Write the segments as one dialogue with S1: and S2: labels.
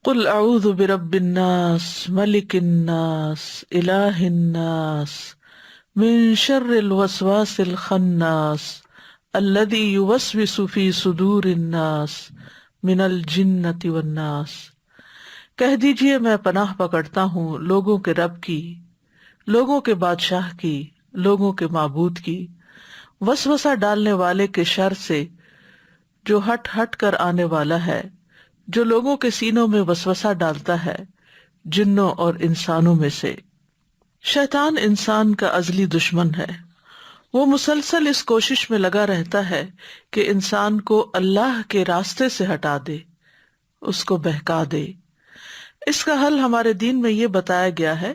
S1: قل اعوذ برب الناس ملک الناس الہ الناس من شر الوسواس الخناس الذی یوسوس فی صدور الناس من الجنۃ والناس۔ کہہ دیجئے میں پناہ پکڑتا ہوں لوگوں کے رب کی، لوگوں کے بادشاہ کی، لوگوں کے معبود کی، وسوسہ ڈالنے والے کے شر سے جو ہٹ ہٹ کر آنے والا ہے، جو لوگوں کے سینوں میں وسوسہ ڈالتا ہے جنوں اور انسانوں میں سے۔ شیطان انسان کا ازلی دشمن ہے، وہ مسلسل اس کوشش میں لگا رہتا ہے کہ انسان کو اللہ کے راستے سے ہٹا دے، اس کو بہکا دے۔ اس کا حل ہمارے دین میں یہ بتایا گیا ہے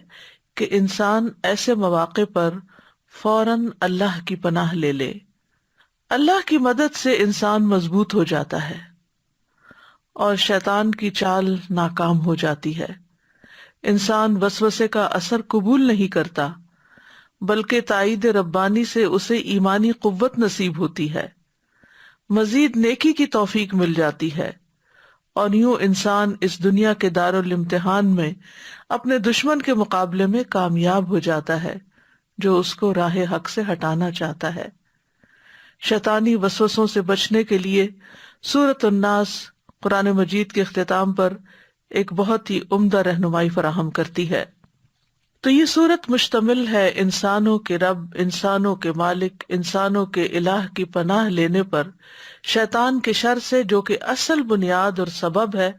S1: کہ انسان ایسے مواقع پر فوراً اللہ کی پناہ لے لے۔ اللہ کی مدد سے انسان مضبوط ہو جاتا ہے اور شیطان کی چال ناکام ہو جاتی ہے۔ انسان وسوسے کا اثر قبول نہیں کرتا، بلکہ تائید ربانی سے اسے ایمانی قوت نصیب ہوتی ہے، مزید نیکی کی توفیق مل جاتی ہے، اور یوں انسان اس دنیا کے دارالامتحان میں اپنے دشمن کے مقابلے میں کامیاب ہو جاتا ہے جو اس کو راہ حق سے ہٹانا چاہتا ہے۔ شیطانی وسوسوں سے بچنے کے لیے سورۃ الناس قرآن مجید کے اختتام پر ایک بہت ہی عمدہ رہنمائی فراہم کرتی ہے۔ تو یہ سورت مشتمل ہے انسانوں کے رب، انسانوں کے مالک، انسانوں کے الہ کی پناہ لینے پر شیطان کے شر سے، جو کہ اصل بنیاد اور سبب ہے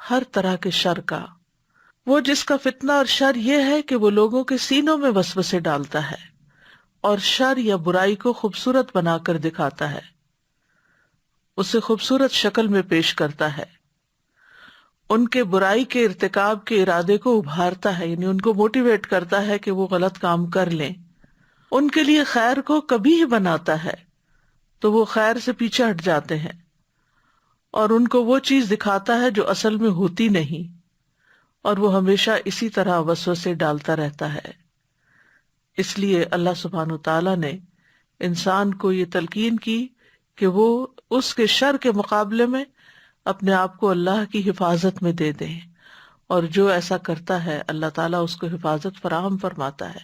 S1: ہر طرح کے شر کا۔ وہ جس کا فتنہ اور شر یہ ہے کہ وہ لوگوں کے سینوں میں وسوسے ڈالتا ہے اور شر یا برائی کو خوبصورت بنا کر دکھاتا ہے، اسے خوبصورت شکل میں پیش کرتا ہے، ان کے برائی کے ارتکاب کے ارادے کو ابھارتا ہے، یعنی ان کو موٹیویٹ کرتا ہے کہ وہ غلط کام کر لیں، ان کے لیے خیر کو کبھی ہی بناتا ہے تو وہ خیر سے پیچھے ہٹ جاتے ہیں، اور ان کو وہ چیز دکھاتا ہے جو اصل میں ہوتی نہیں، اور وہ ہمیشہ اسی طرح وسوسے ڈالتا رہتا ہے۔ اس لیے اللہ سبحانہ وتعالیٰ نے انسان کو یہ تلقین کی کہ وہ اس کے شر کے مقابلے میں اپنے آپ کو اللہ کی حفاظت میں دے دیں، اور جو ایسا کرتا ہے اللہ تعالیٰ اس کو حفاظت فراہم فرماتا ہے،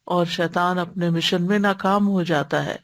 S1: اور شیطان اپنے مشن میں ناکام ہو جاتا ہے۔